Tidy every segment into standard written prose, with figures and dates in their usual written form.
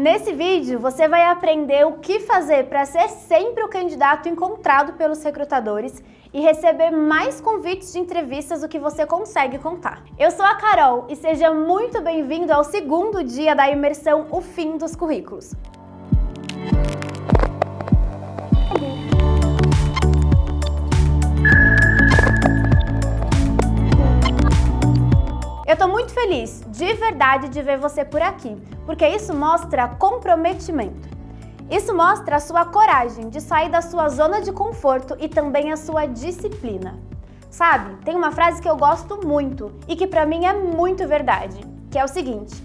Nesse vídeo, você vai aprender o que fazer para ser sempre o candidato encontrado pelos recrutadores e receber mais convites de entrevistas do que você consegue contar. Eu sou a Carol e seja muito bem-vindo ao segundo dia da imersão O Fim dos Currículos. Eu tô muito feliz, de verdade, de ver você por aqui, porque isso mostra comprometimento. Isso mostra a sua coragem de sair da sua zona de conforto e também a sua disciplina. Sabe, tem uma frase que eu gosto muito e que pra mim é muito verdade, que é o seguinte: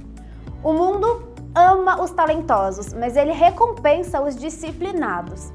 o mundo ama os talentosos, mas ele recompensa os disciplinados.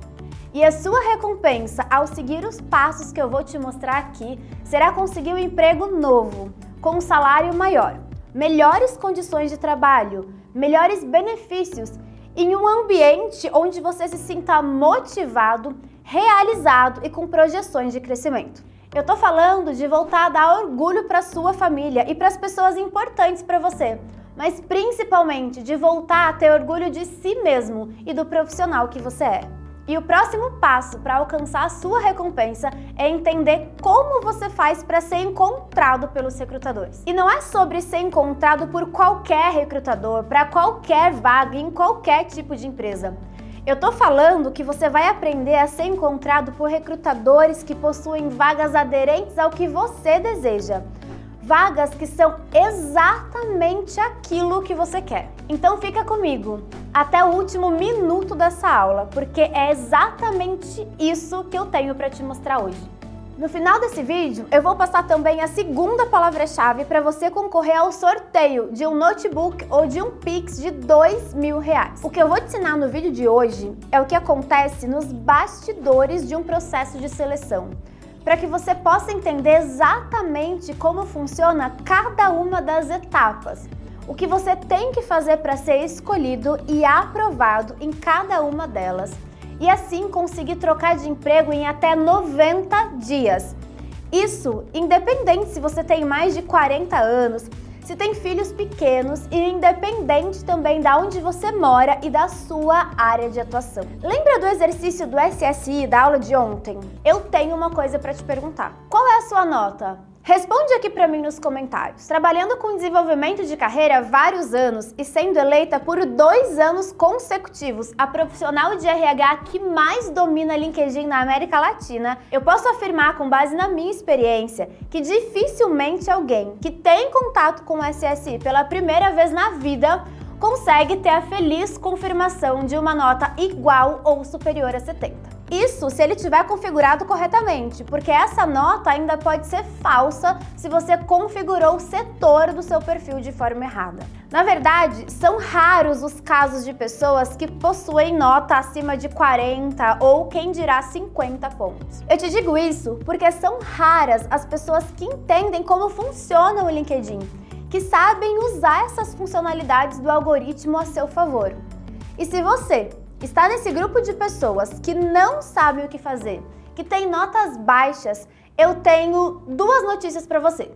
E a sua recompensa ao seguir os passos que eu vou te mostrar aqui será conseguir um emprego novo, com um salário maior, melhores condições de trabalho, melhores benefícios, em um ambiente onde você se sinta motivado, realizado e com projeções de crescimento. Eu tô falando de voltar a dar orgulho para sua família e para as pessoas importantes para você, mas principalmente de voltar a ter orgulho de si mesmo e do profissional que você é. E o próximo passo para alcançar a sua recompensa é entender como você faz para ser encontrado pelos recrutadores. E não é sobre ser encontrado por qualquer recrutador, para qualquer vaga, em qualquer tipo de empresa. Eu tô falando que você vai aprender a ser encontrado por recrutadores que possuem vagas aderentes ao que você deseja. Vagas que são exatamente aquilo que você quer. Então fica comigo até o último minuto dessa aula, porque é exatamente isso que eu tenho para te mostrar hoje. No final desse vídeo, eu vou passar também a segunda palavra-chave para você concorrer ao sorteio de um notebook ou de um Pix de R$2.000. O que eu vou te ensinar no vídeo de hoje é o que acontece nos bastidores de um processo de seleção, para que você possa entender exatamente como funciona cada uma das etapas, o que você tem que fazer para ser escolhido e aprovado em cada uma delas, e assim conseguir trocar de emprego em até 90 dias. Isso independente se você tem mais de 40 anos, se tem filhos pequenos e independente também de onde você mora e da sua área de atuação. Lembra do exercício do SSI da aula de ontem? Eu tenho uma coisa para te perguntar. Qual é a sua nota? Responde aqui para mim nos comentários. Trabalhando com desenvolvimento de carreira há vários anos e sendo eleita por 2 anos consecutivos a profissional de RH que mais domina LinkedIn na América Latina, eu posso afirmar com base na minha experiência que dificilmente alguém que tem contato com o SSI pela primeira vez na vida consegue ter a feliz confirmação de uma nota igual ou superior a 70. Isso se ele tiver configurado corretamente, porque essa nota ainda pode ser falsa se você configurou o setor do seu perfil de forma errada. Na verdade, são raros os casos de pessoas que possuem nota acima de 40 ou quem dirá 50 pontos. Eu te digo isso porque são raras as pessoas que entendem como funciona o LinkedIn, que sabem usar essas funcionalidades do algoritmo a seu favor. E se você está nesse grupo de pessoas que não sabem o que fazer, que tem notas baixas, eu tenho 2 notícias para você.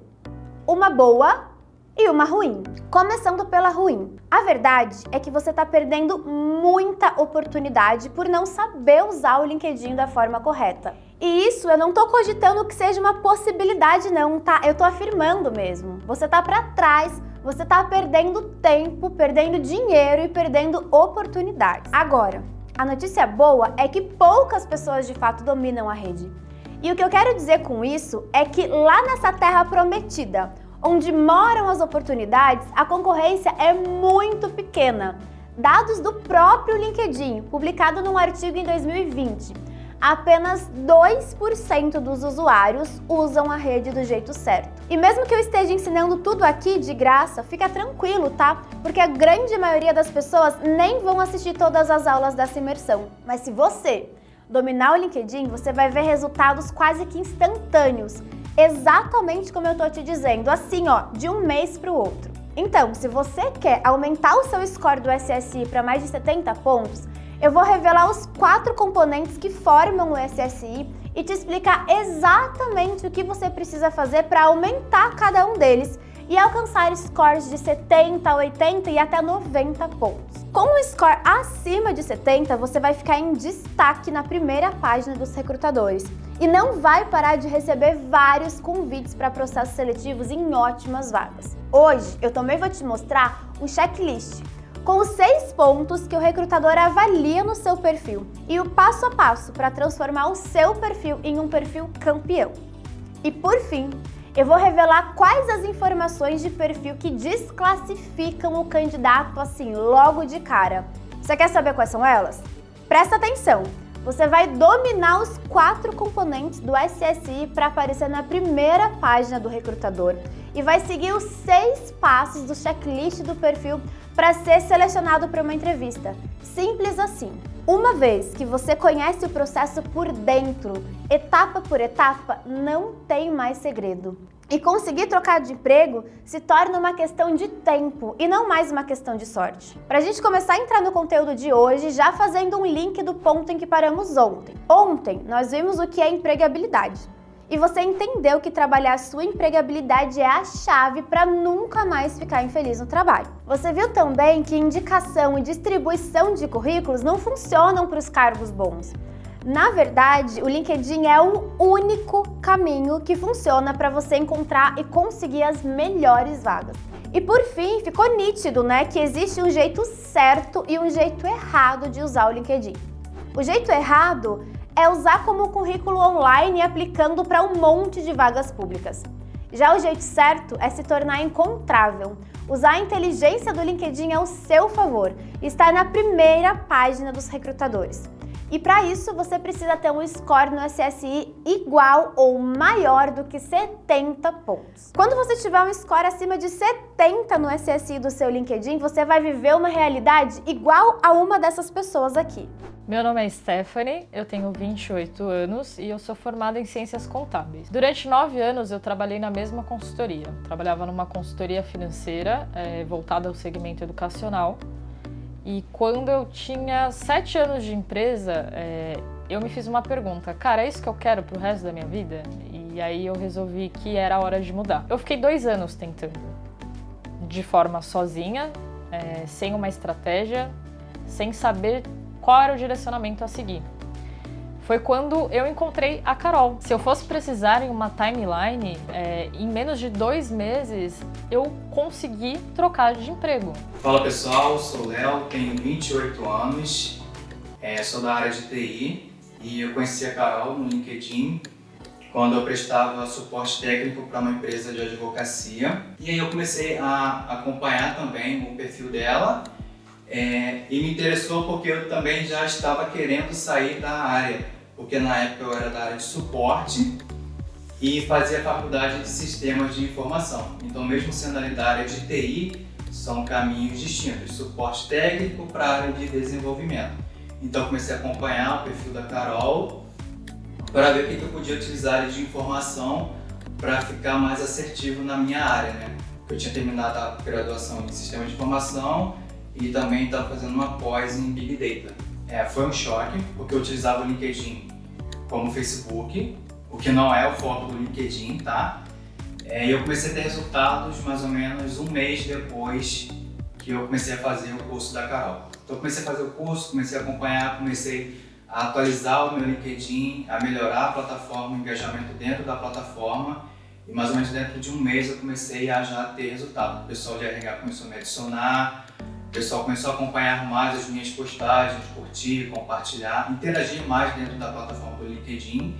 Uma boa e uma ruim. Começando pela ruim. A verdade é que você está perdendo muita oportunidade por não saber usar o LinkedIn da forma correta. E isso eu não tô cogitando que seja uma possibilidade não, tá? Eu tô afirmando mesmo. Você tá para trás. Você está perdendo tempo, perdendo dinheiro e perdendo oportunidades. Agora, a notícia boa é que poucas pessoas de fato dominam a rede. E o que eu quero dizer com isso é que lá nessa terra prometida, onde moram as oportunidades, a concorrência é muito pequena. Dados do próprio LinkedIn, publicado num artigo em 2020, apenas 2% dos usuários usam a rede do jeito certo. E mesmo que eu esteja ensinando tudo aqui de graça, fica tranquilo, tá? Porque a grande maioria das pessoas nem vão assistir todas as aulas dessa imersão. Mas se você dominar o LinkedIn, você vai ver resultados quase que instantâneos. Exatamente como eu tô te dizendo, assim ó, de um mês para o outro. Então, se você quer aumentar o seu score do SSI para mais de 70 pontos, eu vou revelar os 4 componentes que formam o SSI e te explicar exatamente o que você precisa fazer para aumentar cada um deles e alcançar scores de 70, 80 e até 90 pontos. Com um score acima de 70, você vai ficar em destaque na primeira página dos recrutadores e não vai parar de receber vários convites para processos seletivos em ótimas vagas. Hoje, eu também vou te mostrar um checklist com os 6 pontos que o recrutador avalia no seu perfil e o passo a passo para transformar o seu perfil em um perfil campeão. E por fim, eu vou revelar quais as informações de perfil que desclassificam o candidato assim, logo de cara. Você quer saber quais são elas? Presta atenção! Você vai dominar os 4 componentes do SSI para aparecer na primeira página do recrutador e vai seguir os 6 passos do checklist do perfil para ser selecionado para uma entrevista. Simples assim. Uma vez que você conhece o processo por dentro, etapa por etapa, não tem mais segredo. E conseguir trocar de emprego se torna uma questão de tempo e não mais uma questão de sorte. Para a gente começar a entrar no conteúdo de hoje, já fazendo um link do ponto em que paramos ontem. Ontem, nós vimos o que é empregabilidade. E você entendeu que trabalhar a sua empregabilidade é a chave para nunca mais ficar infeliz no trabalho. Você viu também que indicação e distribuição de currículos não funcionam para os cargos bons. Na verdade, o LinkedIn é o único caminho que funciona para você encontrar e conseguir as melhores vagas. E por fim, ficou nítido, né, que existe um jeito certo e um jeito errado de usar o LinkedIn. O jeito errado é usar como currículo online aplicando para um monte de vagas públicas. Já o jeito certo é se tornar encontrável. Usar a inteligência do LinkedIn ao seu favor e estar na primeira página dos recrutadores. E para isso, você precisa ter um score no SSI igual ou maior do que 70 pontos. Quando você tiver um score acima de 70 no SSI do seu LinkedIn, você vai viver uma realidade igual a uma dessas pessoas aqui. Meu nome é Stephanie, eu tenho 28 anos e eu sou formada em Ciências Contábeis. Durante 9 anos eu trabalhei na mesma consultoria. Trabalhava numa consultoria financeira voltada ao segmento educacional. E quando eu tinha 7 anos de empresa, eu me fiz uma pergunta: cara, é isso que eu quero pro resto da minha vida? E aí eu resolvi que era a hora de mudar. Eu fiquei 2 anos tentando, de forma sozinha, sem uma estratégia, sem saber qual era o direcionamento a seguir. Foi quando eu encontrei a Carol. Se eu fosse precisar em uma timeline, em menos de 2 meses, eu consegui trocar de emprego. Fala pessoal, sou o Léo, tenho 28 anos, sou da área de TI e eu conheci a Carol no LinkedIn quando eu prestava suporte técnico para uma empresa de advocacia. E aí eu comecei a acompanhar também o perfil dela e me interessou porque eu também já estava querendo sair da área, porque na época eu era da área de suporte e fazia faculdade de sistemas de informação. Então, mesmo sendo ali da área de TI, são caminhos distintos, suporte técnico para a área de desenvolvimento. Então, comecei a acompanhar o perfil da Carol para ver o que eu podia utilizar de informação para ficar mais assertivo na minha área, né? Eu tinha terminado a graduação em sistema de informação e também estava fazendo uma pós em Big Data. Foi um choque, porque eu utilizava o LinkedIn como Facebook, o que não é o foco do LinkedIn, tá? E eu comecei a ter resultados mais ou menos um mês depois que eu comecei a fazer o curso da Carol. Então eu comecei a fazer o curso, comecei a acompanhar, comecei a atualizar o meu LinkedIn, a melhorar a plataforma, o engajamento dentro da plataforma e mais ou menos dentro de um mês eu comecei a já ter resultado. O pessoal de RH começou a me adicionar, o pessoal começou a acompanhar mais as minhas postagens, curtir, compartilhar, interagir mais dentro da plataforma do LinkedIn.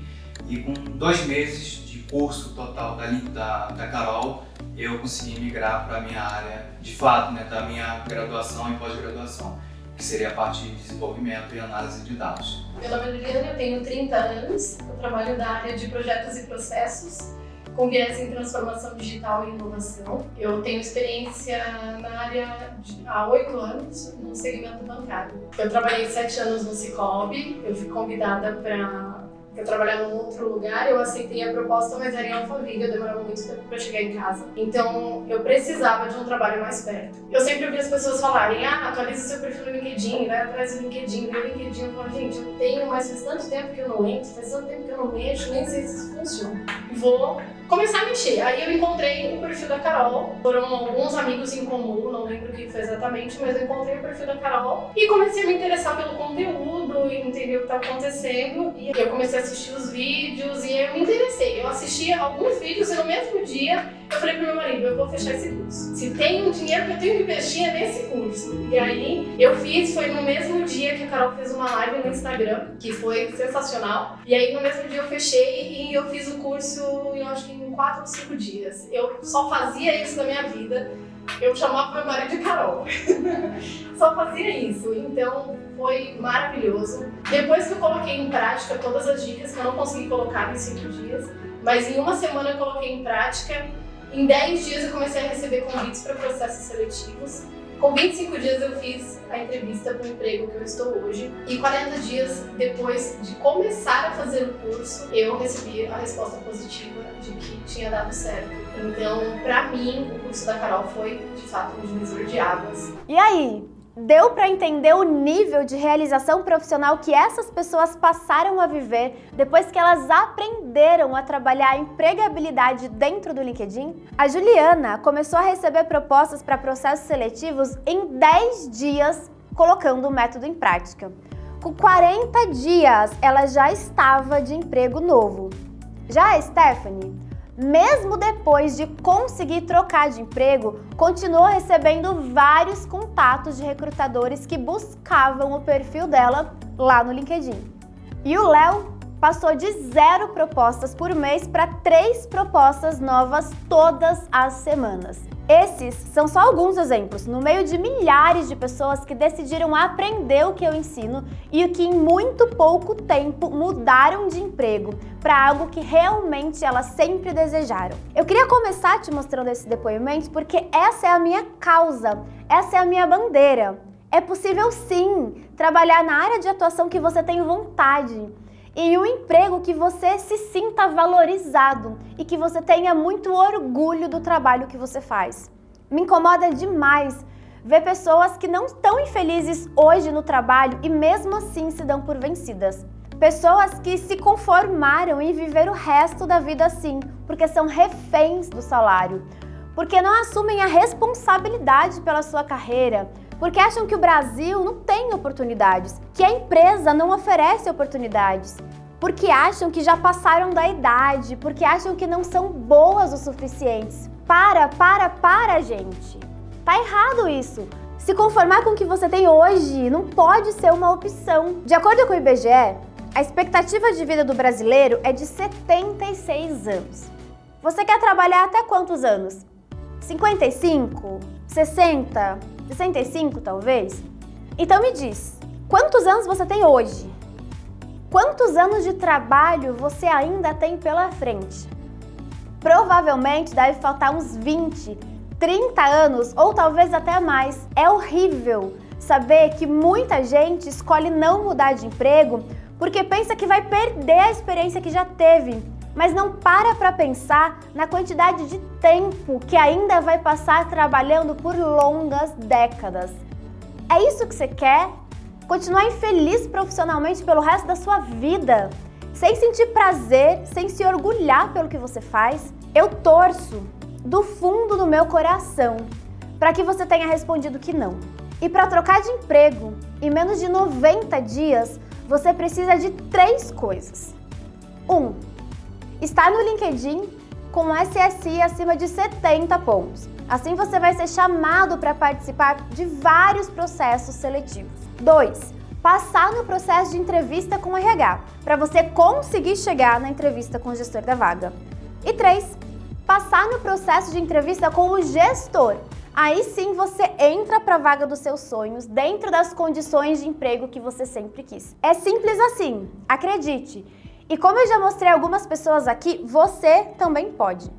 E com 2 meses de curso total da Carol, eu consegui migrar para a minha área, de fato, né, da minha graduação e pós-graduação, que seria a parte de desenvolvimento e análise de dados. Meu nome é Juliana, eu tenho 30 anos, eu trabalho na área de projetos e processos, com viés em transformação digital e inovação. Eu tenho experiência na área há 8 anos no segmento bancário. Eu trabalhei 7 anos no Cicobi, eu fui convidada para eu trabalhava em outro lugar, eu aceitei a proposta, mas era em Alphaville, eu demorava muito tempo para chegar em casa. Então, eu precisava de um trabalho mais perto. Eu sempre ouvi as pessoas falarem, atualiza seu perfil no LinkedIn, vai atrás do LinkedIn, vê o LinkedIn. Eu falo, gente, eu tenho, mas faz tanto tempo que eu não entro, faz tanto tempo que eu não mexo, nem sei se isso funciona. Vou começar a mexer. Aí eu encontrei o perfil da Carol, foram alguns amigos em comum, não lembro o que foi exatamente, mas eu encontrei o perfil da Carol e comecei a me interessar pelo conteúdo, entender o que estava acontecendo, e eu comecei a assistir os vídeos e eu me interessei. Eu assisti alguns vídeos e no mesmo dia eu falei pro meu marido, eu vou fechar esse curso. Se tem um dinheiro que eu tenho que investir é nesse curso. E aí eu fiz, foi no mesmo dia que a Carol fez uma live no Instagram, que foi sensacional. E aí no mesmo dia eu fechei e eu fiz o curso, eu acho que em 4 ou 5 dias. Eu só fazia isso na minha vida. Eu chamava meu marido de Carol. Só fazia isso. Então foi maravilhoso. Depois que eu coloquei em prática todas as dicas que eu não consegui colocar em 5 dias, mas em uma semana eu coloquei em prática, em 10 dias eu comecei a receber convites para processos seletivos. Com 25 dias eu fiz a entrevista para o emprego que eu estou hoje. E 40 dias depois de começar a fazer o curso, eu recebi a resposta positiva de que tinha dado certo. Então, para mim, o curso da Carol foi, de fato, um divisor de águas. E aí? Deu para entender o nível de realização profissional que essas pessoas passaram a viver depois que elas aprenderam a trabalhar a empregabilidade dentro do LinkedIn? A Juliana começou a receber propostas para processos seletivos em 10 dias, colocando o método em prática. Com 40 dias, ela já estava de emprego novo. Já a Stephanie, mesmo depois de conseguir trocar de emprego, continuou recebendo vários contatos de recrutadores que buscavam o perfil dela lá no LinkedIn. E o Léo passou de 0 propostas por mês para 3 propostas novas todas as semanas. Esses são só alguns exemplos, no meio de milhares de pessoas que decidiram aprender o que eu ensino e que em muito pouco tempo mudaram de emprego para algo que realmente elas sempre desejaram. Eu queria começar te mostrando esses depoimentos porque essa é a minha causa, essa é a minha bandeira. É possível sim trabalhar na área de atuação que você tem vontade, em um emprego que você se sinta valorizado e que você tenha muito orgulho do trabalho que você faz. Me incomoda demais ver pessoas que não estão infelizes hoje no trabalho e mesmo assim se dão por vencidas. Pessoas que se conformaram em viver o resto da vida assim, porque são reféns do salário, porque não assumem a responsabilidade pela sua carreira, porque acham que o Brasil não tem oportunidades, que a empresa não oferece oportunidades, porque acham que já passaram da idade, porque acham que não são boas o suficientes. Para, gente! Tá errado isso! Se conformar com o que você tem hoje não pode ser uma opção. De acordo com o IBGE, a expectativa de vida do brasileiro é de 76 anos. Você quer trabalhar até quantos anos? 55? 60? 65 talvez? Então me diz, quantos anos você tem hoje? Quantos anos de trabalho você ainda tem pela frente? Provavelmente deve faltar uns 20, 30 anos ou talvez até mais. É horrível saber que muita gente escolhe não mudar de emprego porque pensa que vai perder a experiência que já teve, mas não para pensar na quantidade de tempo que ainda vai passar trabalhando por longas décadas. É isso que você quer? Continuar infeliz profissionalmente pelo resto da sua vida? Sem sentir prazer, sem se orgulhar pelo que você faz? Eu torço do fundo do meu coração para que você tenha respondido que não. E para trocar de emprego, em menos de 90 dias, você precisa de 3 coisas. 1. Está no LinkedIn com um SSI acima de 70 pontos. Assim você vai ser chamado para participar de vários processos seletivos. 2. Passar no processo de entrevista com o RH, para você conseguir chegar na entrevista com o gestor da vaga. E 3. Passar no processo de entrevista com o gestor. Aí sim você entra para a vaga dos seus sonhos dentro das condições de emprego que você sempre quis. É simples assim, acredite. E como eu já mostrei a algumas pessoas aqui, você também pode.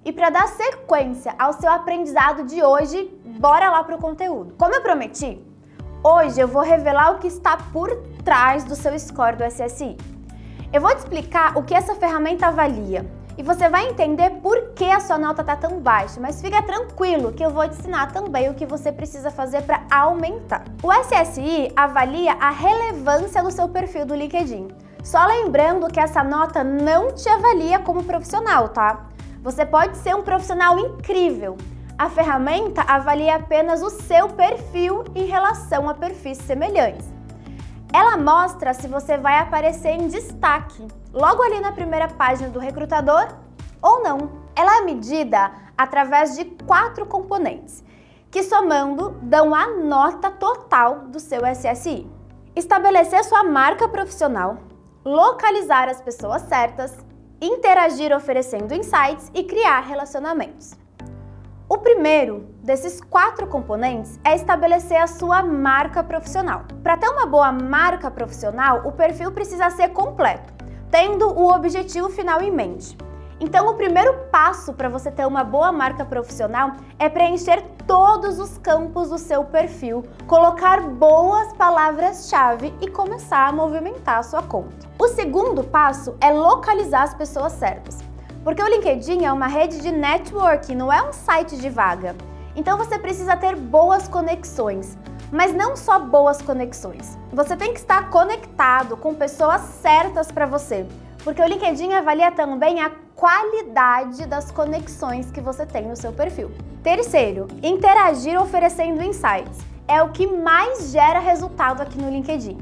E para dar sequência ao seu aprendizado de hoje, bora lá para o conteúdo. Como eu prometi, hoje eu vou revelar o que está por trás do seu score do SSI. Eu vou te explicar o que essa ferramenta avalia e você vai entender por que a sua nota está tão baixa, mas fica tranquilo que eu vou te ensinar também o que você precisa fazer para aumentar. O SSI avalia a relevância do seu perfil do LinkedIn. Só lembrando que essa nota não te avalia como profissional, tá? Você pode ser um profissional incrível. A ferramenta avalia apenas o seu perfil em relação a perfis semelhantes. Ela mostra se você vai aparecer em destaque, logo ali na primeira página do recrutador ou não. Ela é medida através de 4 componentes, que somando dão a nota total do seu SSI. Estabelecer sua marca profissional, localizar as pessoas certas, interagir oferecendo insights e criar relacionamentos. O primeiro desses 4 componentes é estabelecer a sua marca profissional. Para ter uma boa marca profissional, o perfil precisa ser completo, tendo o objetivo final em mente. Então, o primeiro passo para você ter uma boa marca profissional é preencher todos os campos do seu perfil, colocar boas palavras-chave e começar a movimentar a sua conta. O segundo passo é localizar as pessoas certas. Porque o LinkedIn é uma rede de networking, não é um site de vaga. Então você precisa ter boas conexões, mas não só boas conexões. Você tem que estar conectado com pessoas certas para você, porque o LinkedIn avalia também a qualidade das conexões que você tem no seu perfil. Terceiro, interagir oferecendo insights. É o que mais gera resultado aqui no LinkedIn.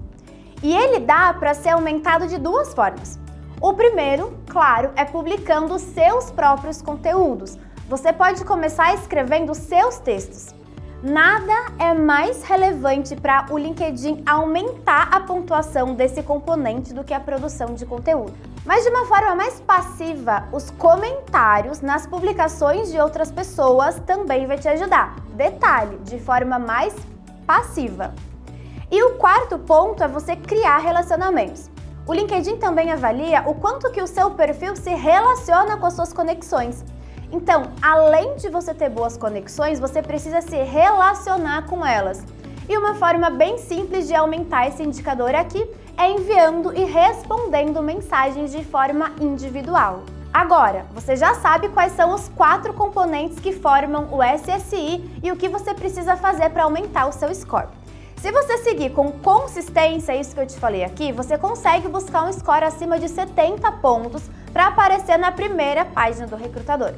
E ele dá para ser aumentado de 2 formas. O primeiro, claro, é publicando seus próprios conteúdos. Você pode começar escrevendo seus textos. Nada é mais relevante para o LinkedIn aumentar a pontuação desse componente do que a produção de conteúdo. Mas de uma forma mais passiva, os comentários nas publicações de outras pessoas também vai te ajudar. Detalhe, de forma mais passiva. E o quarto ponto é você criar relacionamentos. O LinkedIn também avalia o quanto que o seu perfil se relaciona com as suas conexões. Então, além de você ter boas conexões, você precisa se relacionar com elas. E uma forma bem simples de aumentar esse indicador aqui é enviando e respondendo mensagens de forma individual. Agora, você já sabe quais são os 4 componentes que formam o SSI e o que você precisa fazer para aumentar o seu score. Se você seguir com consistência isso que eu te falei aqui, você consegue buscar um score acima de 70 pontos para aparecer na primeira página do recrutador.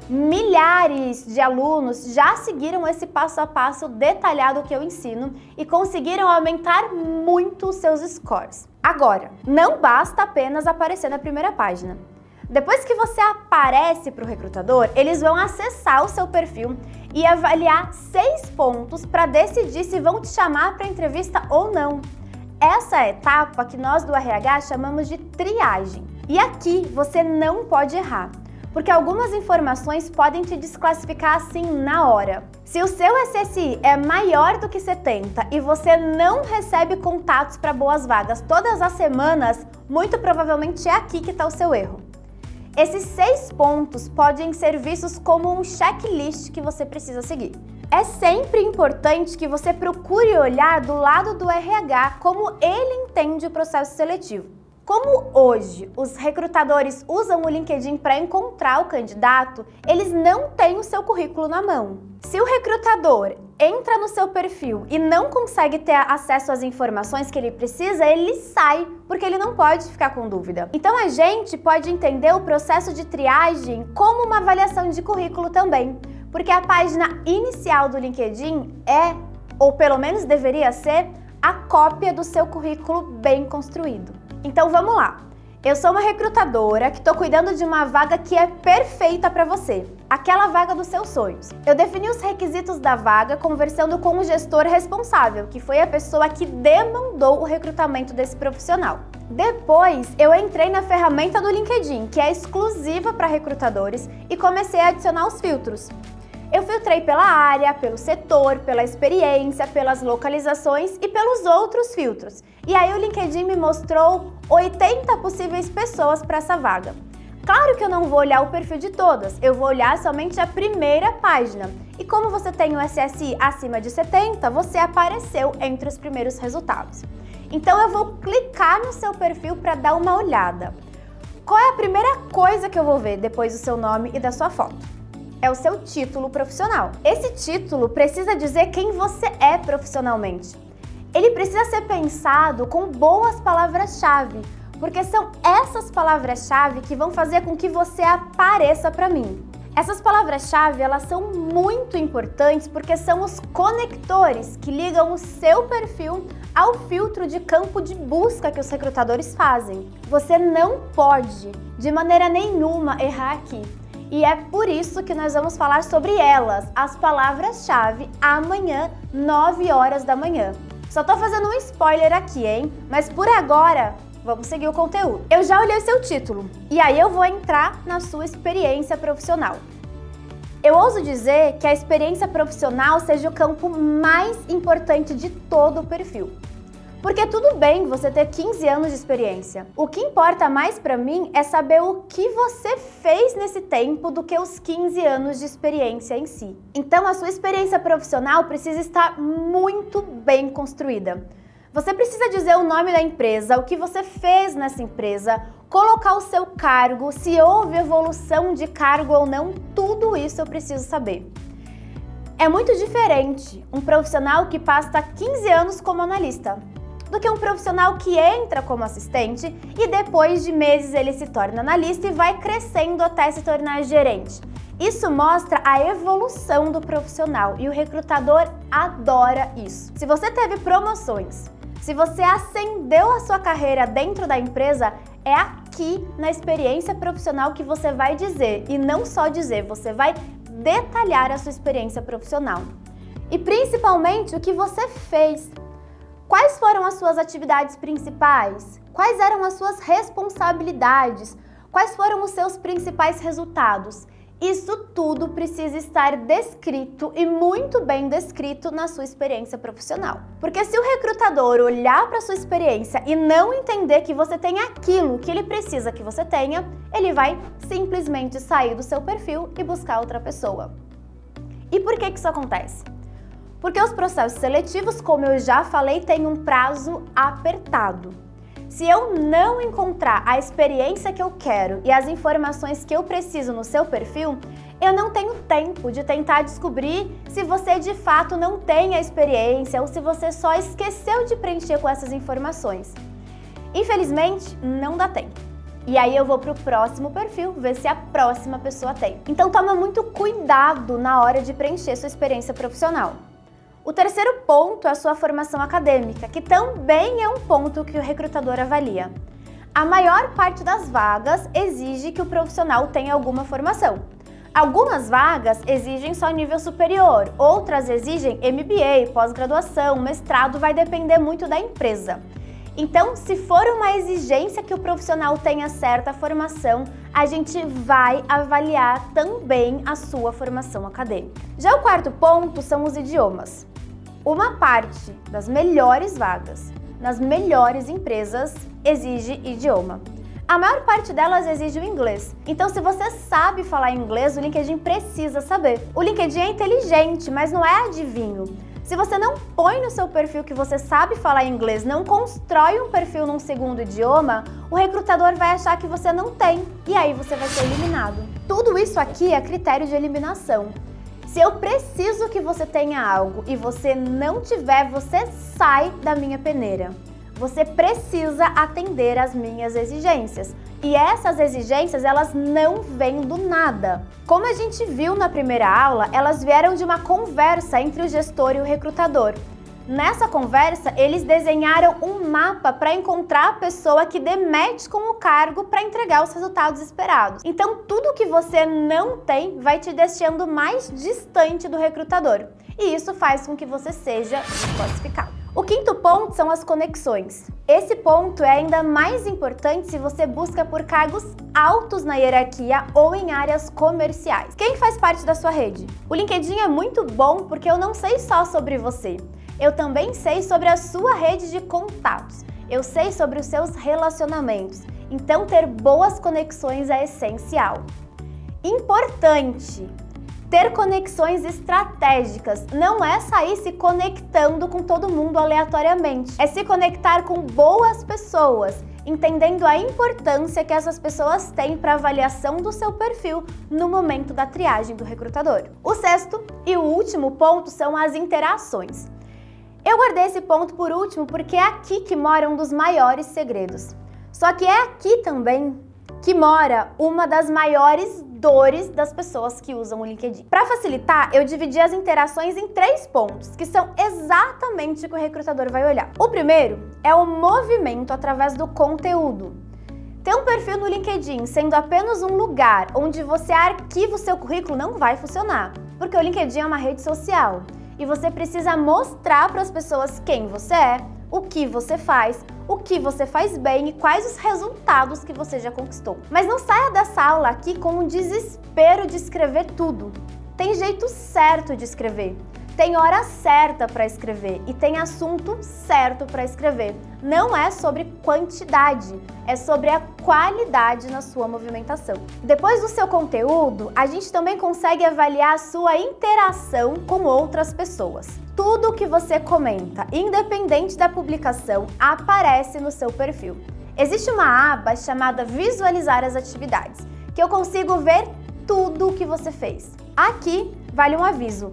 Milhares de alunos já seguiram esse passo a passo detalhado que eu ensino e conseguiram aumentar muito os seus scores. Agora, não basta apenas aparecer na primeira página. Depois que você aparece para o recrutador, eles vão acessar o seu perfil e avaliar 6 pontos para decidir se vão te chamar para entrevista ou não. Essa é a etapa que nós do RH chamamos de triagem. E aqui você não pode errar, porque algumas informações podem te desclassificar assim na hora. Se o seu SSI é maior do que 70 e você não recebe contatos para boas vagas todas as semanas, muito provavelmente é aqui que está o seu erro. Esses 6 pontos podem ser vistos como um checklist que você precisa seguir. É sempre importante que você procure olhar do lado do RH como ele entende o processo seletivo. Como hoje os recrutadores usam o LinkedIn para encontrar o candidato, eles não têm o seu currículo na mão. Se o recrutador entra no seu perfil e não consegue ter acesso às informações que ele precisa, ele sai, porque ele não pode ficar com dúvida. Então a gente pode entender o processo de triagem como uma avaliação de currículo também, porque a página inicial do LinkedIn é, ou pelo menos deveria ser, a cópia do seu currículo bem construído. Então vamos lá. Eu sou uma recrutadora que estou cuidando de uma vaga que é perfeita para você, aquela vaga dos seus sonhos. Eu defini os requisitos da vaga conversando com o gestor responsável, que foi a pessoa que demandou o recrutamento desse profissional. Depois, eu entrei na ferramenta do LinkedIn, que é exclusiva para recrutadores, e comecei a adicionar os filtros. Eu filtrei pela área, pelo setor, pela experiência, pelas localizações e pelos outros filtros. E aí o LinkedIn me mostrou 80 possíveis pessoas para essa vaga. Claro que eu não vou olhar o perfil de todas, eu vou olhar somente a primeira página. E como você tem o SSI acima de 70, você apareceu entre os primeiros resultados. Então eu vou clicar no seu perfil para dar uma olhada. Qual é a primeira coisa que eu vou ver depois do seu nome e da sua foto? É o seu título profissional. Esse título precisa dizer quem você é profissionalmente. Ele precisa ser pensado com boas palavras-chave, porque são essas palavras-chave que vão fazer com que você apareça para mim. Essas palavras-chave, elas são muito importantes porque são os conectores que ligam o seu perfil ao filtro de campo de busca que os recrutadores fazem. Você não pode, de maneira nenhuma, errar aqui. E é por isso que nós vamos falar sobre elas, as palavras-chave, amanhã, 9 horas da manhã. Só tô fazendo um spoiler aqui, hein? Mas por agora, vamos seguir o conteúdo. Eu já olhei o seu título e aí eu vou entrar na sua experiência profissional. Eu ouso dizer que a experiência profissional seja o campo mais importante de todo o perfil. Porque tudo bem você ter 15 anos de experiência. O que importa mais para mim é saber o que você fez nesse tempo do que os 15 anos de experiência em si. Então a sua experiência profissional precisa estar muito bem construída. Você precisa dizer o nome da empresa, o que você fez nessa empresa, colocar o seu cargo, se houve evolução de cargo ou não, tudo isso eu preciso saber. É muito diferente um profissional que passa 15 anos como analista do que um profissional que entra como assistente e depois de meses ele se torna analista e vai crescendo até se tornar gerente. Isso mostra a evolução do profissional e o recrutador adora isso. Se você teve promoções, se você ascendeu a sua carreira dentro da empresa, é aqui na experiência profissional que você vai dizer, e não só dizer, você vai detalhar a sua experiência profissional. E principalmente o que você fez. Quais foram as suas atividades principais? Quais eram as suas responsabilidades? Quais foram os seus principais resultados? Isso tudo precisa estar descrito e muito bem descrito na sua experiência profissional. Porque se o recrutador olhar para a sua experiência e não entender que você tem aquilo que ele precisa que você tenha, ele vai simplesmente sair do seu perfil e buscar outra pessoa. E por que isso acontece? Porque os processos seletivos, como eu já falei, têm um prazo apertado. Se eu não encontrar a experiência que eu quero e as informações que eu preciso no seu perfil, eu não tenho tempo de tentar descobrir se você de fato não tem a experiência ou se você só esqueceu de preencher com essas informações. Infelizmente, não dá tempo. E aí eu vou para o próximo perfil, ver se a próxima pessoa tem. Então toma muito cuidado na hora de preencher sua experiência profissional. O terceiro ponto é a sua formação acadêmica, que também é um ponto que o recrutador avalia. A maior parte das vagas exige que o profissional tenha alguma formação. Algumas vagas exigem só nível superior, outras exigem MBA, pós-graduação, mestrado, vai depender muito da empresa. Então, se for uma exigência que o profissional tenha certa formação, a gente vai avaliar também a sua formação acadêmica. Já o quarto ponto são os idiomas. Uma parte das melhores vagas, nas melhores empresas, exige idioma. A maior parte delas exige o inglês. Então, se você sabe falar inglês, o LinkedIn precisa saber. O LinkedIn é inteligente, mas não é adivinho. Se você não põe no seu perfil que você sabe falar inglês, não constrói um perfil num segundo idioma, o recrutador vai achar que você não tem e aí você vai ser eliminado. Tudo isso aqui é critério de eliminação. Se eu preciso que você tenha algo e você não tiver, você sai da minha peneira. Você precisa atender às minhas exigências. E essas exigências, elas não vêm do nada. Como a gente viu na primeira aula, elas vieram de uma conversa entre o gestor e o recrutador. Nessa conversa, eles desenharam um mapa para encontrar a pessoa que dê match com o cargo para entregar os resultados esperados. Então, tudo que você não tem vai te deixando mais distante do recrutador. E isso faz com que você seja desclassificado. O quinto ponto são as conexões. Esse ponto é ainda mais importante se você busca por cargos altos na hierarquia ou em áreas comerciais. Quem faz parte da sua rede? O LinkedIn é muito bom porque eu não sei só sobre você. Eu também sei sobre a sua rede de contatos. Eu sei sobre os seus relacionamentos. Então, ter boas conexões é essencial. Importante! Ter conexões estratégicas não é sair se conectando com todo mundo aleatoriamente. É se conectar com boas pessoas, entendendo a importância que essas pessoas têm para a avaliação do seu perfil no momento da triagem do recrutador. O sexto e o último ponto são as interações. Eu guardei esse ponto por último porque é aqui que mora um dos maiores segredos. Só que é aqui também que mora uma das maiores dores das pessoas que usam o LinkedIn. Para facilitar, eu dividi as interações em 3 pontos, que são exatamente o que o recrutador vai olhar. O primeiro é o movimento através do conteúdo. Ter um perfil no LinkedIn sendo apenas um lugar onde você arquiva o seu currículo não vai funcionar, porque o LinkedIn é uma rede social e você precisa mostrar para as pessoas quem você é, o que você faz bem e quais os resultados que você já conquistou. Mas não saia dessa aula aqui com o desespero de escrever tudo. Tem jeito certo de escrever, tem hora certa para escrever e tem assunto certo para escrever. Não é sobre quantidade, é sobre a qualidade na sua movimentação. Depois do seu conteúdo, a gente também consegue avaliar a sua interação com outras pessoas. Tudo que você comenta, independente da publicação, aparece no seu perfil. Existe uma aba chamada Visualizar as atividades, que eu consigo ver tudo o que você fez. Aqui vale um aviso.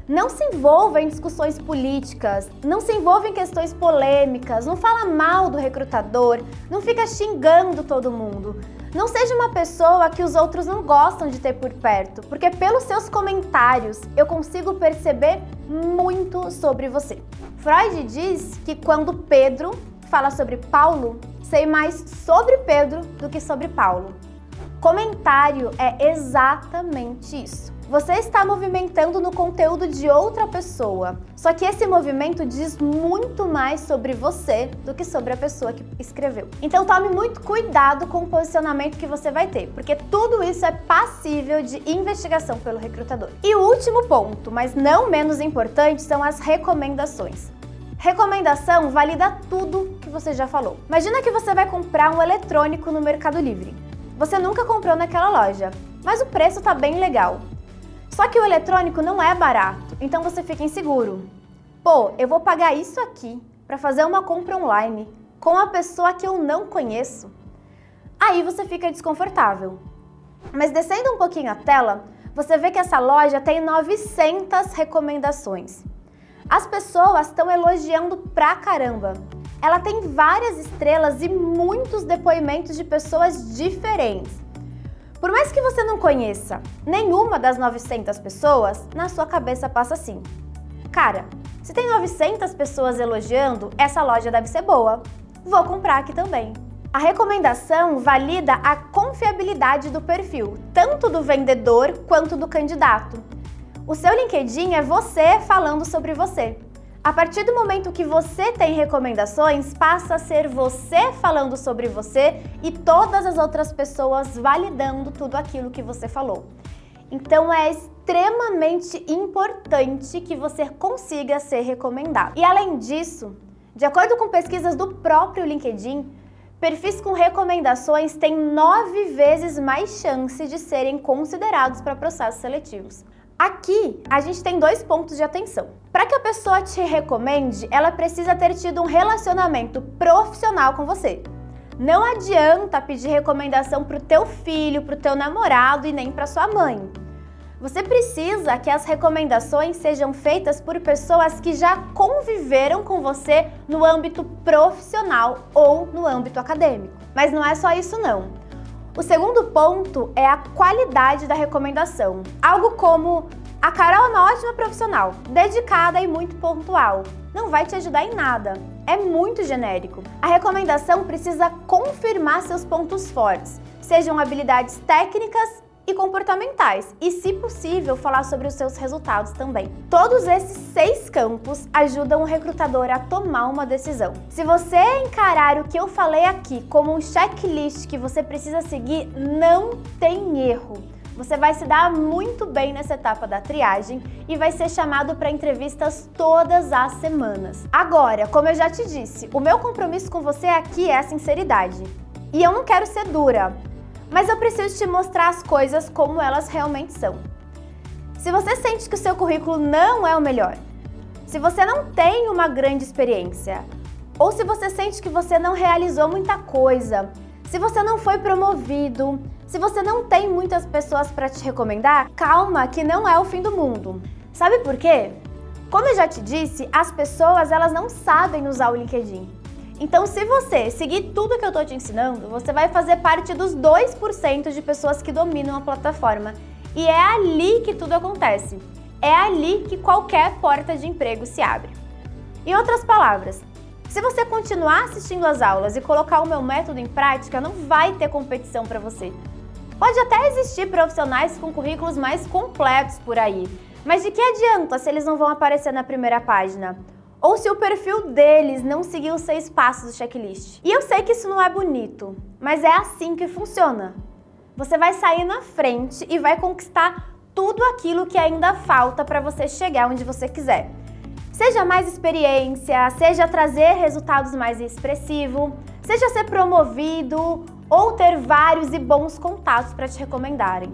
Não se envolva em discussões políticas, não se envolva em questões polêmicas, não fala mal do recrutador, não fica xingando todo mundo. Não seja uma pessoa que os outros não gostam de ter por perto, porque pelos seus comentários eu consigo perceber muito sobre você. Freud diz que quando Pedro fala sobre Paulo, sei mais sobre Pedro do que sobre Paulo. Comentário é exatamente isso. Você está movimentando no conteúdo de outra pessoa, só que esse movimento diz muito mais sobre você do que sobre a pessoa que escreveu. Então tome muito cuidado com o posicionamento que você vai ter, porque tudo isso é passível de investigação pelo recrutador. E o último ponto, mas não menos importante, são as recomendações. Recomendação valida tudo que você já falou. Imagina que você vai comprar um eletrônico no Mercado Livre. Você nunca comprou naquela loja, mas o preço está bem legal. Só que o eletrônico não é barato, então você fica inseguro. Pô, eu vou pagar isso aqui para fazer uma compra online com a pessoa que eu não conheço? Aí você fica desconfortável. Mas descendo um pouquinho a tela, você vê que essa loja tem 900 recomendações. As pessoas estão elogiando pra caramba. Ela tem várias estrelas e muitos depoimentos de pessoas diferentes. Por mais que você não conheça nenhuma das 900 pessoas, na sua cabeça passa assim: cara, se tem 900 pessoas elogiando, essa loja deve ser boa. Vou comprar aqui também. A recomendação valida a confiabilidade do perfil, tanto do vendedor quanto do candidato. O seu LinkedIn é você falando sobre você. A partir do momento que você tem recomendações, passa a ser você falando sobre você e todas as outras pessoas validando tudo aquilo que você falou. Então é extremamente importante que você consiga ser recomendado. E além disso, de acordo com pesquisas do próprio LinkedIn, perfis com recomendações têm 9 vezes mais chance de serem considerados para processos seletivos. Aqui, a gente tem 2 pontos de atenção. Para que a pessoa te recomende, ela precisa ter tido um relacionamento profissional com você. Não adianta pedir recomendação para o teu filho, para o teu namorado e nem para sua mãe. Você precisa que as recomendações sejam feitas por pessoas que já conviveram com você no âmbito profissional ou no âmbito acadêmico. Mas não é só isso não. O segundo ponto é a qualidade da recomendação. Algo como: a Carol é uma ótima profissional, dedicada e muito pontual. Não vai te ajudar em nada. É muito genérico. A recomendação precisa confirmar seus pontos fortes, sejam habilidades técnicas e comportamentais, e, se possível, falar sobre os seus resultados também. Todos esses 6 campos ajudam o recrutador a tomar uma decisão. Se você encarar o que eu falei aqui como um checklist que você precisa seguir, não tem erro. Você vai se dar muito bem nessa etapa da triagem e vai ser chamado para entrevistas todas as semanas. Agora, como eu já te disse, o meu compromisso com você aqui é a sinceridade. E eu não quero ser dura, mas eu preciso te mostrar as coisas como elas realmente são. Se você sente que o seu currículo não é o melhor, se você não tem uma grande experiência, ou se você sente que você não realizou muita coisa, se você não foi promovido, se você não tem muitas pessoas para te recomendar, calma que não é o fim do mundo. Sabe por quê? Como eu já te disse, as pessoas elas não sabem usar o LinkedIn. Então, se você seguir tudo que eu estou te ensinando, você vai fazer parte dos 2% de pessoas que dominam a plataforma. E é ali que tudo acontece. É ali que qualquer porta de emprego se abre. Em outras palavras, se você continuar assistindo às aulas e colocar o meu método em prática, não vai ter competição para você. Pode até existir profissionais com currículos mais completos por aí, mas de que adianta se eles não vão aparecer na primeira página? Ou se o perfil deles não seguir os 6 passos do checklist? E eu sei que isso não é bonito, mas é assim que funciona. Você vai sair na frente e vai conquistar tudo aquilo que ainda falta para você chegar onde você quiser. Seja mais experiência, seja trazer resultados mais expressivos, seja ser promovido ou ter vários e bons contatos para te recomendarem.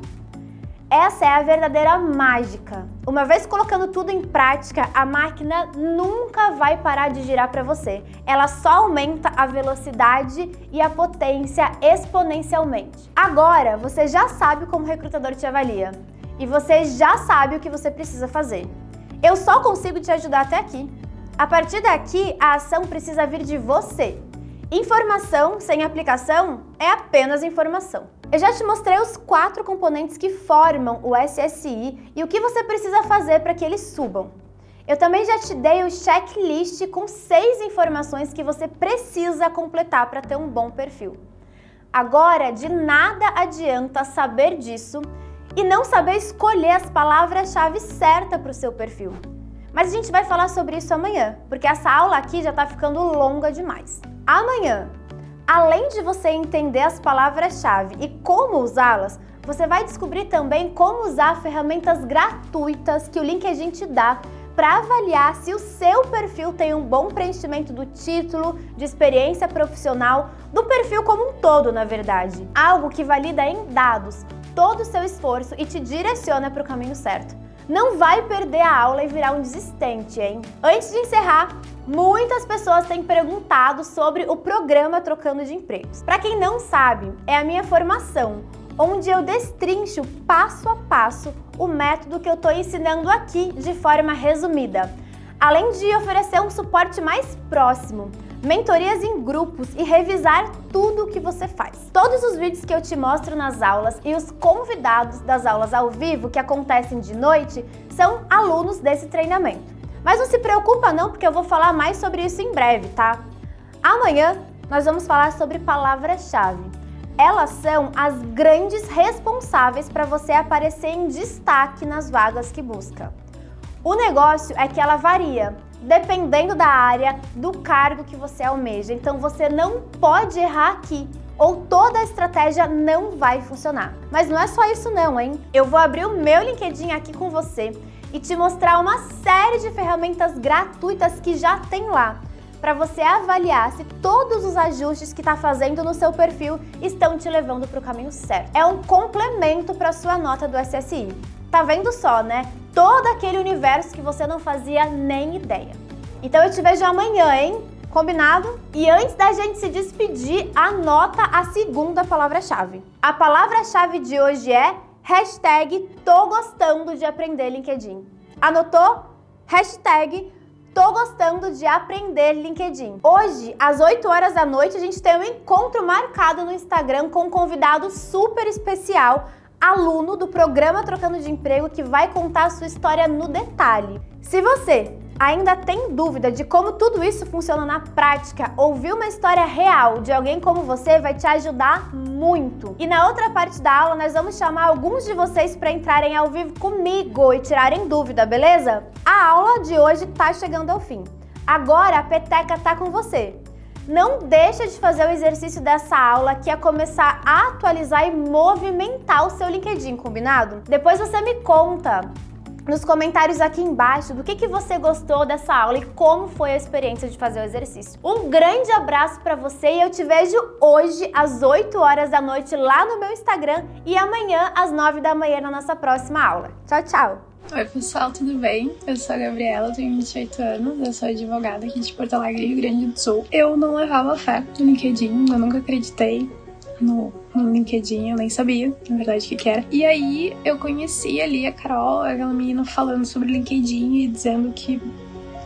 Essa é a verdadeira mágica. Uma vez colocando tudo em prática, a máquina nunca vai parar de girar para você. Ela só aumenta a velocidade e a potência exponencialmente. Agora, você já sabe como o recrutador te avalia e você já sabe o que você precisa fazer. Eu só consigo te ajudar até aqui. A partir daqui, a ação precisa vir de você. Informação sem aplicação é apenas informação. Eu já te mostrei os 4 componentes que formam o SSI e o que você precisa fazer para que eles subam. Eu também já te dei o checklist com 6 informações que você precisa completar para ter um bom perfil. Agora, de nada adianta saber disso e não saber escolher as palavras-chave certas para o seu perfil. Mas a gente vai falar sobre isso amanhã, porque essa aula aqui já está ficando longa demais. Amanhã, além de você entender as palavras-chave e como usá-las, você vai descobrir também como usar ferramentas gratuitas que o LinkedIn te dá para avaliar se o seu perfil tem um bom preenchimento do título, de experiência profissional, do perfil como um todo, na verdade. Algo que valida em dados todo o seu esforço e te direciona para o caminho certo. Não vai perder a aula e virar um desistente, hein? Antes de encerrar, muitas pessoas têm perguntado sobre o programa Trocando de Empregos. Para quem não sabe, é a minha formação, onde eu destrincho passo a passo o método que eu estou ensinando aqui de forma resumida. Além de oferecer um suporte mais próximo, mentorias em grupos e revisar tudo o que você faz. Todos os vídeos que eu te mostro nas aulas e os convidados das aulas ao vivo que acontecem de noite são alunos desse treinamento. Mas não se preocupa não, porque eu vou falar mais sobre isso em breve, tá? Amanhã nós vamos falar sobre palavras-chave. Elas são as grandes responsáveis para você aparecer em destaque nas vagas que busca. O negócio é que ela varia, dependendo da área, do cargo que você almeja. Então você não pode errar aqui, ou toda a estratégia não vai funcionar. Mas não é só isso não, hein? Eu vou abrir o meu LinkedIn aqui com você e te mostrar uma série de ferramentas gratuitas que já tem lá, para você avaliar se todos os ajustes que está fazendo no seu perfil estão te levando para o caminho certo. É um complemento para a sua nota do SSI. Tá vendo só, né? Todo aquele universo que você não fazia nem ideia. Então eu te vejo amanhã, hein? Combinado? E antes da gente se despedir, anota a segunda palavra-chave. A palavra-chave de hoje é #tô-gostando de aprender LinkedIn. Anotou? #tô-gostando de aprender LinkedIn. Hoje, às 8 horas da noite, a gente tem um encontro marcado no Instagram com um convidado super especial, aluno do programa Trocando de Emprego, que vai contar a sua história no detalhe. Se você ainda tem dúvida de como tudo isso funciona na prática, ouvir uma história real de alguém como você vai te ajudar muito. E na outra parte da aula, nós vamos chamar alguns de vocês para entrarem ao vivo comigo e tirarem dúvida, beleza? A aula de hoje tá chegando ao fim. Agora a peteca tá com você. Não deixa de fazer o exercício dessa aula, que é começar a atualizar e movimentar o seu LinkedIn, combinado? Depois você me conta nos comentários aqui embaixo do que você gostou dessa aula e como foi a experiência de fazer o exercício. Um grande abraço para você e eu te vejo hoje às 8 horas da noite lá no meu Instagram e amanhã às 9 da manhã na nossa próxima aula. Tchau, tchau! Oi pessoal, tudo bem? Eu sou a Gabriela, tenho 28 anos, eu sou advogada aqui de Porto Alegre, Rio Grande do Sul. Eu não levava fé no LinkedIn, eu nunca acreditei no LinkedIn, eu nem sabia, na verdade, o que era. E aí eu conheci ali a Carol, aquela menina falando sobre LinkedIn e dizendo que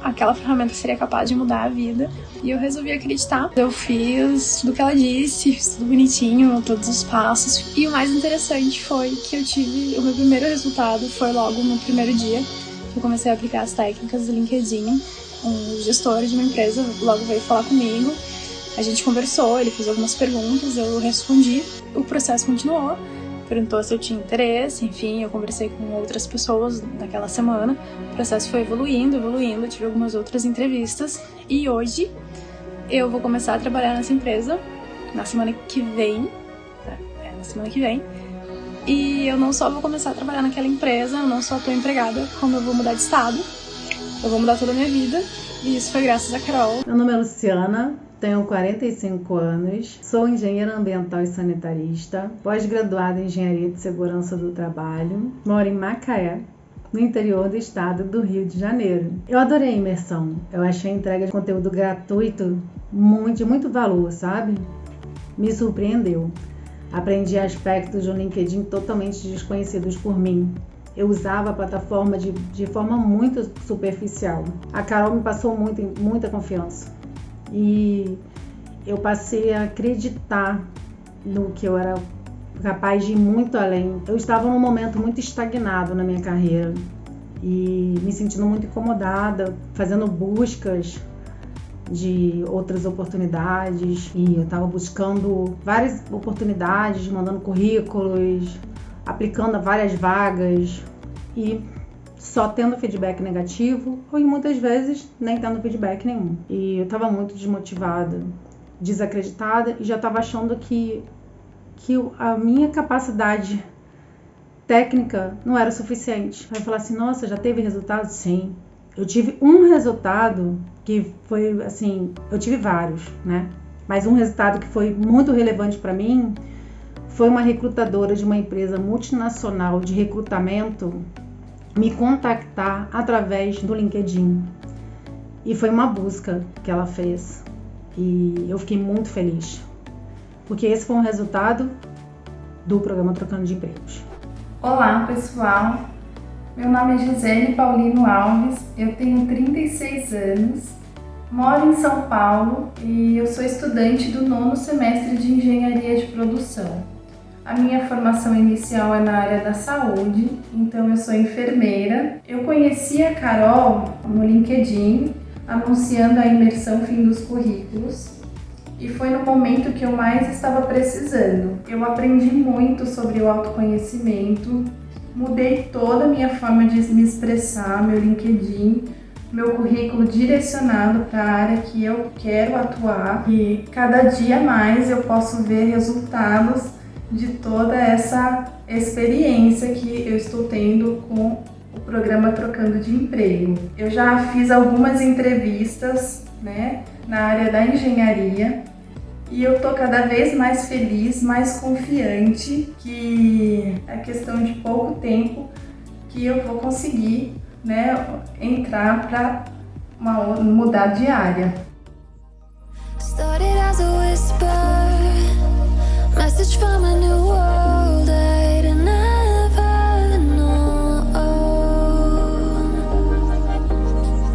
aquela ferramenta seria capaz de mudar a vida. E eu resolvi acreditar. Eu fiz tudo que ela disse, fiz tudo bonitinho, todos os passos. E o mais interessante foi que eu tive... O meu primeiro resultado foi logo no primeiro dia que eu comecei a aplicar as técnicas do LinkedIn. Um gestor de uma empresa logo veio falar comigo. A gente conversou, ele fez algumas perguntas, eu respondi. O processo continuou. Perguntou se eu tinha interesse, enfim, eu conversei com outras pessoas naquela semana. O processo foi evoluindo, tive algumas outras entrevistas e hoje eu vou começar a trabalhar nessa empresa na semana que vem, e eu não só vou começar a trabalhar naquela empresa, eu não só estou empregada, como eu vou mudar de estado, eu vou mudar toda a minha vida e isso foi graças a Carol. Meu nome é Luciana. Tenho 45 anos, sou engenheira ambiental e sanitarista, pós-graduada em Engenharia de Segurança do Trabalho, moro em Macaé, no interior do estado do Rio de Janeiro. Eu adorei a imersão, eu achei a entrega de conteúdo gratuito de muito valor, sabe? Me surpreendeu. Aprendi aspectos do LinkedIn totalmente desconhecidos por mim. Eu usava a plataforma de forma muito superficial. A Carol me passou muita confiança. E eu passei a acreditar no que eu era capaz de ir muito além. Eu estava num momento muito estagnado na minha carreira e me sentindo muito incomodada, fazendo buscas de outras oportunidades. E eu estava buscando várias oportunidades, mandando currículos, aplicando a várias vagas e só tendo feedback negativo, ou muitas vezes nem tendo feedback nenhum. E eu estava muito desmotivada, desacreditada e já estava achando que a minha capacidade técnica não era suficiente. Aí eu falar assim, nossa, já teve resultado? Sim. Eu tive um resultado que foi assim, eu tive vários, né? Mas um resultado que foi muito relevante para mim foi uma recrutadora de uma empresa multinacional de recrutamento me contactar através do LinkedIn. E foi uma busca que ela fez. E eu fiquei muito feliz. Porque esse foi um resultado do programa Trocando de Empregos. Olá, pessoal. Meu nome é Gisele Paulino Alves. Eu tenho 36 anos. Moro em São Paulo e eu sou estudante do 9º semestre de Engenharia de Produção. A minha formação inicial é na área da saúde, então eu sou enfermeira. Eu conheci a Carol no LinkedIn, anunciando a imersão Fim dos Currículos, e foi no momento que eu mais estava precisando. Eu aprendi muito sobre o autoconhecimento, mudei toda a minha forma de me expressar, meu LinkedIn, meu currículo direcionado para a área que eu quero atuar, e cada dia mais eu posso ver resultados de toda essa experiência que eu estou tendo com o programa Trocando de Emprego. Eu já fiz algumas entrevistas, né, na área da engenharia e eu tô cada vez mais feliz, mais confiante que é questão de pouco tempo que eu vou conseguir, né, entrar para mudar de área. Started as a whisper, message from a new world.